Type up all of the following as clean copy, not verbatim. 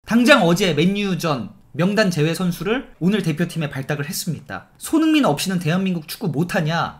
당장 어제 맨유전 명단 제외 선수를 오늘 대표팀에 발탁을 했습니다. 손흥민 없이는 대한민국 축구 못하냐?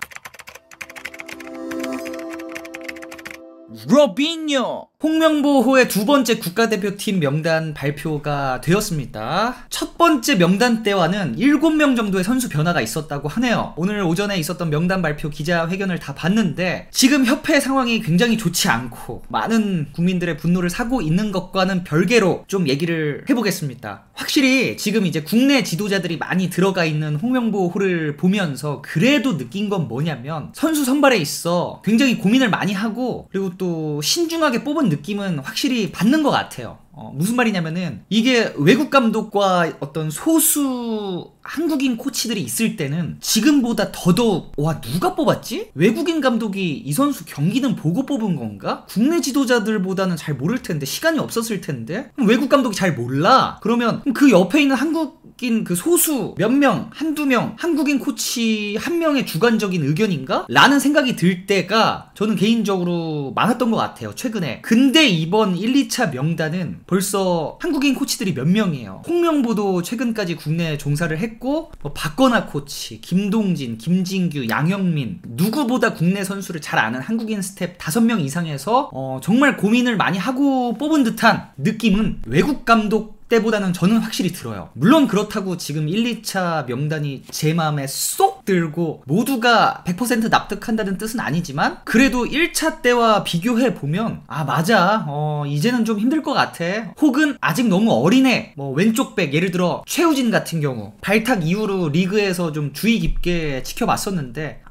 로빈요! 홍명보호의 두 번째 국가대표팀 명단 발표가 되었습니다. 첫 번째 명단 때와는 7명 정도의 선수 변화가 있었다고 하네요. 오늘 오전에 있었던 명단 발표 기자회견을 다 봤는데 지금 협회 상황이 굉장히 좋지 않고 많은 국민들의 분노를 사고 있는 것과는 별개로 좀 얘기를 해보겠습니다. 확실히 지금 이제 국내 지도자들이 많이 들어가 있는 홍명보호를 보면서 그래도 느낀 건 뭐냐면 선수 선발에 있어 굉장히 고민을 많이 하고 그리고 또 신중하게 뽑은 느낌은 확실히 받는 것 같아요. 무슨 말이냐면은 이게 외국 감독과 어떤 소수 한국인 코치들이 있을 때는 지금보다 더더욱 와 누가 뽑았지? 외국인 감독이 이 선수 경기는 보고 뽑은 건가? 국내 지도자들보다는 잘 모를 텐데 시간이 없었을 텐데 그럼 외국 감독이 잘 몰라? 그러면 그 옆에 있는 한국인 그 소수 몇 명, 한두 명 한국인 코치 한 명의 주관적인 의견인가? 라는 생각이 들 때가 저는 개인적으로 많았던 것 같아요 최근에. 근데 이번 1, 2차 명단은 벌써 한국인 코치들이 몇 명이에요. 홍명보도 최근까지 국내에 종사를 했고 박건하 코치, 김동진, 김진규, 양영민 누구보다 국내 선수를 잘 아는 한국인 스텝 5명 이상에서 정말 고민을 많이 하고 뽑은 듯한 느낌은 외국 감독 때보다는 저는 확실히 들어요. 물론 그렇다고 지금 1, 2차 명단이 제 마음에 쏙 들고 모두가 100% 납득한다는 뜻은 아니지만 그래도 1차 때와 비교해보면 아 맞아 이제는 좀 힘들 것 같아. 혹은 아직 너무 어린애 왼쪽 백 예를 들어 최우진 같은 경우 발탁 이후로 리그에서 좀 주의 깊게 지켜봤었는데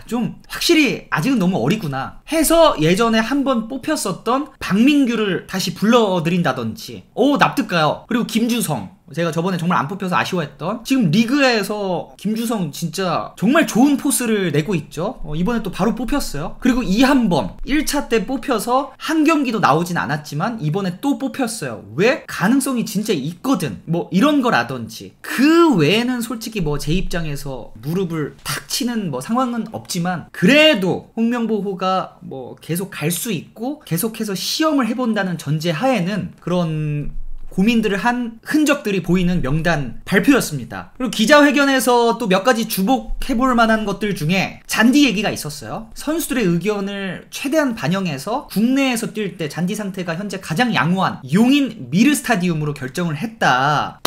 좀 확실히 아직은 너무 어리구나 해서 예전에 한번 뽑혔었던 박민규를 다시 불러들인다든지 납득 가요. 그리고 김주성 제가 저번에 정말 안 뽑혀서 아쉬워했던 지금 리그에서 김주성 진짜 정말 좋은 포스를 내고 있죠. 이번에 또 바로 뽑혔어요. 그리고 이한범 1차 때 뽑혀서 한 경기도 나오진 않았지만 이번에 또 뽑혔어요. 왜? 가능성이 진짜 있거든. 이런 거라든지 그 외에는 솔직히 제 입장에서 무릎을 탁 치는 상황은 없지만 그래도 홍명보호가 계속 갈 수 있고 계속해서 시험을 해본다는 전제 하에는 그런 고민들을 한 흔적들이 보이는 명단 발표였습니다. 그리고 기자회견에서 또 몇 가지 주목해볼 만한 것들 중에 잔디 얘기가 있었어요. 선수들의 의견을 최대한 반영해서 국내에서 뛸 때 잔디 상태가 현재 가장 양호한 용인 미르 스타디움으로 결정을 했다.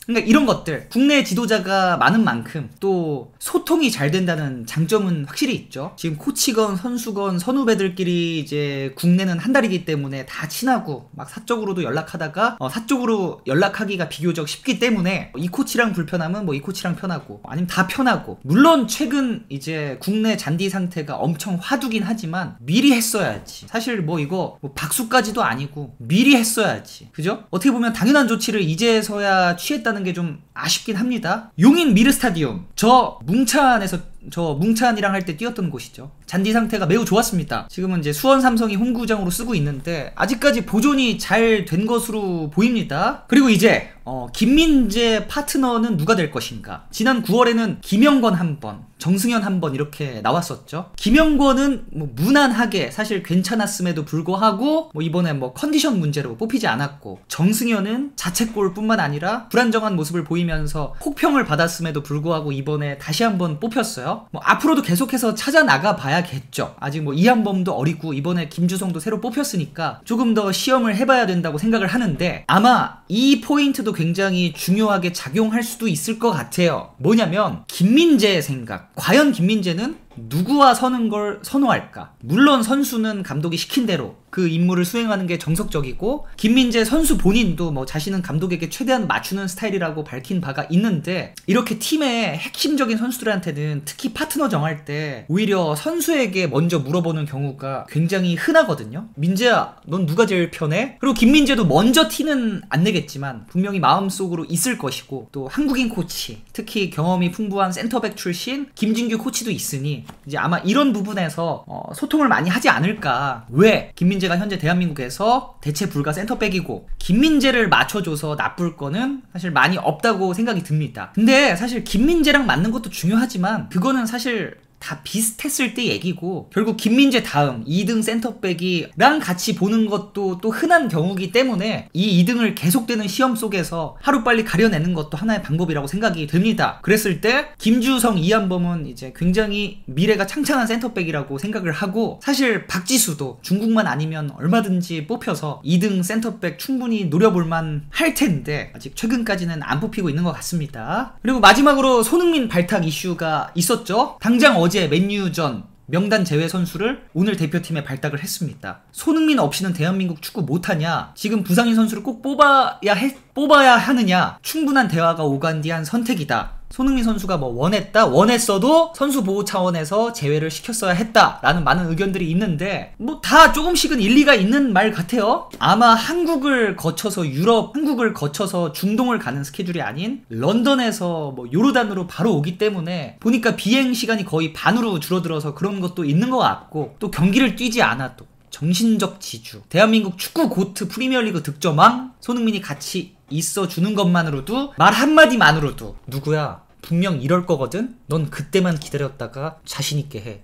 그러니까 이런 것들 국내 지도자가 많은 만큼 또 소통이 잘 된다는 장점은 확실히 있죠. 지금 코치건 선수건 선후배들끼리 이제 국내는 한 달이기 때문에 다 친하고 막 사적으로도 연락하다가 사적으로 연락하기가 비교적 쉽기 때문에 이 코치랑 불편하면 이 코치랑 편하고 아니면 다 편하고 물론 최근 이제 국내 잔디 상태가 엄청 화두긴 하지만 미리 했어야지. 사실 이거 박수까지도 아니고 미리 했어야지. 그죠? 어떻게 보면 당연한 조치를 이제서야 취했다 게 좀 아쉽긴 합니다. 용인 미르 스타디움 저 뭉찬이랑 할 때 뛰었던 곳이죠. 잔디 상태가 매우 좋았습니다. 지금은 이제 수원 삼성이 홈구장으로 쓰고 있는데 아직까지 보존이 잘 된 것으로 보입니다. 그리고 이제 김민재 파트너는 누가 될 것인가. 지난 9월에는 김영권 한번 정승현 한번 이렇게 나왔었죠. 김영권은 무난하게 사실 괜찮았음에도 불구하고 이번에 컨디션 문제로 뽑히지 않았고 정승현은 자책골 뿐만 아니라 불안정한 모습을 보이면서 혹평을 받았음에도 불구하고 이번에 다시 한번 뽑혔어요. 앞으로도 계속해서 찾아 나가 봐야겠죠. 아직 이한범도 어리고 이번에 김주성도 새로 뽑혔으니까 조금 더 시험을 해봐야 된다고 생각을 하는데 아마 이 포인트도 굉장히 중요하게 작용할 수도 있을 것 같아요. 뭐냐면 김민재의 생각. 과연 김민재는 누구와 서는 걸 선호할까? 물론 선수는 감독이 시킨 대로 그 임무를 수행하는 게 정석적이고 김민재 선수 본인도 자신은 감독에게 최대한 맞추는 스타일이라고 밝힌 바가 있는데 이렇게 팀의 핵심적인 선수들한테는 특히 파트너 정할 때 오히려 선수에게 먼저 물어보는 경우가 굉장히 흔하거든요. 민재야 넌 누가 제일 편해? 그리고 김민재도 먼저 티는 안 내겠지만 분명히 마음속으로 있을 것이고 또 한국인 코치 특히 경험이 풍부한 센터백 출신 김진규 코치도 있으니 이제 아마 이런 부분에서 소통을 많이 하지 않을까. 왜? 김민재가 현재 대한민국에서 대체 불가 센터백이고 김민재를 맞춰줘서 나쁠 거는 사실 많이 없다고 생각이 듭니다. 근데 사실 김민재랑 맞는 것도 중요하지만 그거는 사실 다 비슷했을 때 얘기고 결국 김민재 다음 2등 센터백이랑 같이 보는 것도 또 흔한 경우기 때문에 이 2등을 계속되는 시험 속에서 하루빨리 가려내는 것도 하나의 방법이라고 생각이 됩니다. 그랬을 때 김주성, 이한범은 이제 굉장히 미래가 창창한 센터백이라고 생각을 하고 사실 박지수도 중국만 아니면 얼마든지 뽑혀서 2등 센터백 충분히 노려볼만 할 텐데 아직 최근까지는 안 뽑히고 있는 것 같습니다. 그리고 마지막으로 손흥민 발탁 이슈가 있었죠. 당장 어제 맨유전 명단 제외 선수를 오늘 대표팀에 발탁을 했습니다. 손흥민 없이는 대한민국 축구 못하냐, 지금 부상인 선수를 꼭 뽑아야 하느냐, 충분한 대화가 오간디한 선택이다. 손흥민 선수가 뭐 원했어도 선수 보호 차원에서 제외를 시켰어야 했다라는 많은 의견들이 있는데 뭐 다 조금씩은 일리가 있는 말 같아요. 아마 한국을 거쳐서 유럽, 한국을 거쳐서 중동을 가는 스케줄이 아닌 런던에서 뭐 요르단으로 바로 오기 때문에 보니까 비행 시간이 거의 반으로 줄어들어서 그런 것도 있는 것 같고, 또 경기를 뛰지 않아도 정신적 지주, 대한민국 축구 고트 프리미어리그 득점왕 손흥민이 같이 있어주는 것만으로도, 말 한마디만으로도 누구야 분명 이럴 거거든? 넌 그때만 기다렸다가 자신있게 해.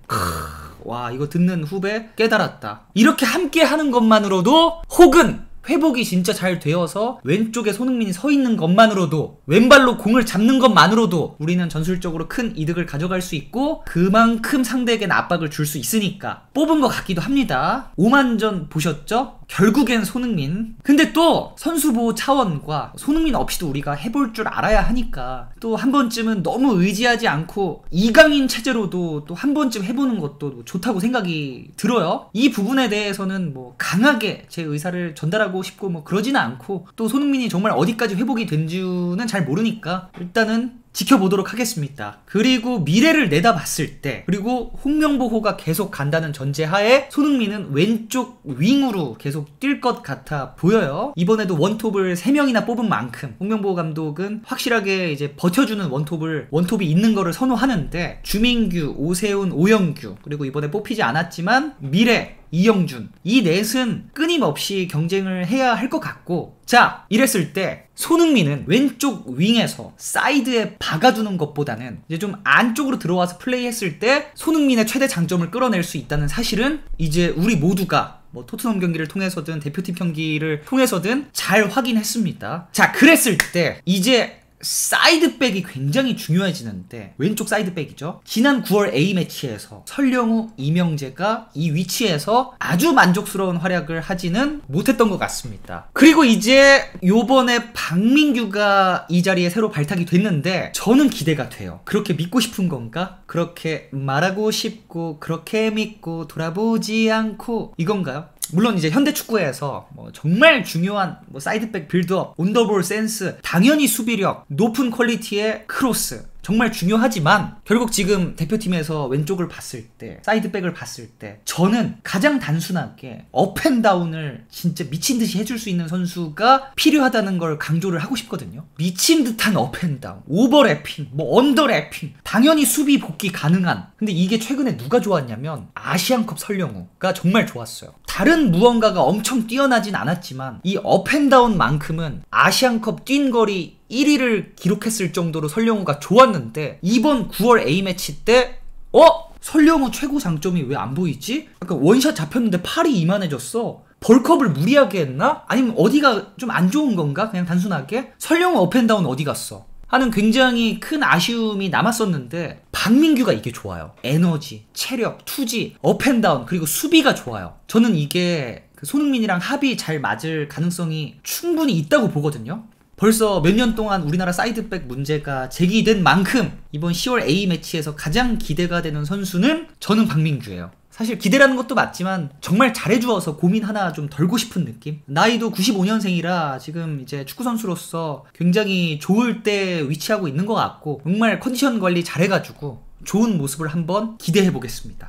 와, 이거 듣는 후배 깨달았다. 이렇게 함께 하는 것만으로도, 혹은 회복이 진짜 잘 되어서 왼쪽에 손흥민이 서 있는 것만으로도, 왼발로 공을 잡는 것만으로도 우리는 전술적으로 큰 이득을 가져갈 수 있고 그만큼 상대에겐 압박을 줄 수 있으니까 뽑은 것 같기도 합니다. 오만전 보셨죠? 결국엔 손흥민. 근데 또 선수 보호 차원과 손흥민 없이도 우리가 해볼 줄 알아야 하니까 또 한 번쯤은 너무 의지하지 않고 이강인 체제로도 또 한 번쯤 해보는 것도 좋다고 생각이 들어요. 이 부분에 대해서는 뭐 강하게 제 의사를 전달하고 싶고 뭐 그러지는 않고, 또 손흥민이 정말 어디까지 회복이 된지는 잘 모르니까 일단은 지켜보도록 하겠습니다. 그리고 미래를 내다봤을 때, 그리고 홍명보호가 계속 간다는 전제하에 손흥민은 왼쪽 윙으로 계속 뛸 것 같아 보여요. 이번에도 원톱을 3명이나 뽑은 만큼 홍명보 감독은 확실하게 이제 버텨주는 원톱이 있는 거를 선호하는데, 주민규, 오세훈, 오영규, 그리고 이번에 뽑히지 않았지만 미래, 이영준, 이 넷은 끊임없이 경쟁을 해야 할 것 같고, 자, 이랬을 때 손흥민은 왼쪽 윙에서 사이드에 박아두는 것보다는 이제 좀 안쪽으로 들어와서 플레이했을 때 손흥민의 최대 장점을 끌어낼 수 있다는 사실은 이제 우리 모두가 뭐 토트넘 경기를 통해서든 대표팀 경기를 통해서든 잘 확인했습니다. 자, 그랬을 때 이제 사이드백이 굉장히 중요해지는데, 왼쪽 사이드백이죠. 지난 9월 A매치에서 설령우, 이명재가 이 위치에서 아주 만족스러운 활약을 하지는 못했던 것 같습니다. 그리고 이제 요번에 박민규가 이 자리에 새로 발탁이 됐는데 저는 기대가 돼요. 그렇게 믿고 싶은 건가? 그렇게 말하고 싶고 그렇게 믿고 돌아보지 않고 이건가요? 물론 이제 현대 축구에서 뭐 정말 중요한 뭐 사이드백 빌드업, 온더볼 센스, 당연히 수비력, 높은 퀄리티의 크로스 정말 중요하지만, 결국 지금 대표팀에서 왼쪽을 봤을 때, 사이드백을 봤을 때 저는 가장 단순하게 업앤다운을 진짜 미친듯이 해줄 수 있는 선수가 필요하다는 걸 강조를 하고 싶거든요. 미친 듯한 업앤다운, 오버래핑, 뭐 언더래핑, 당연히 수비 복귀 가능한. 근데 이게 최근에 누가 좋았냐면 아시안컵 설령우가 정말 좋았어요. 다른 무언가가 엄청 뛰어나진 않았지만 이 업앤다운만큼은 아시안컵 뛴 거리 1위를 기록했을 정도로 설령우가 좋았는데, 이번 9월 A매치 때 설령우 최고 장점이 왜 안 보이지? 약간 원샷 잡혔는데 팔이 이만해졌어. 벌컵을 무리하게 했나? 아니면 어디가 좀 안 좋은 건가? 그냥 단순하게 설령우 업앤다운 어디 갔어? 하는 굉장히 큰 아쉬움이 남았었는데, 박민규가 이게 좋아요. 에너지, 체력, 투지, 업앤다운, 그리고 수비가 좋아요. 저는 이게 손흥민이랑 합이 잘 맞을 가능성이 충분히 있다고 보거든요. 벌써 몇 년 동안 우리나라 사이드백 문제가 제기된 만큼 이번 10월 A매치에서 가장 기대가 되는 선수는 저는 박민규예요. 사실 기대라는 것도 맞지만 정말 잘해주어서 고민 하나 좀 덜고 싶은 느낌? 나이도 95년생이라 지금 이제 축구선수로서 굉장히 좋을 때 위치하고 있는 것 같고, 정말 컨디션 관리 잘해가지고 좋은 모습을 한번 기대해보겠습니다.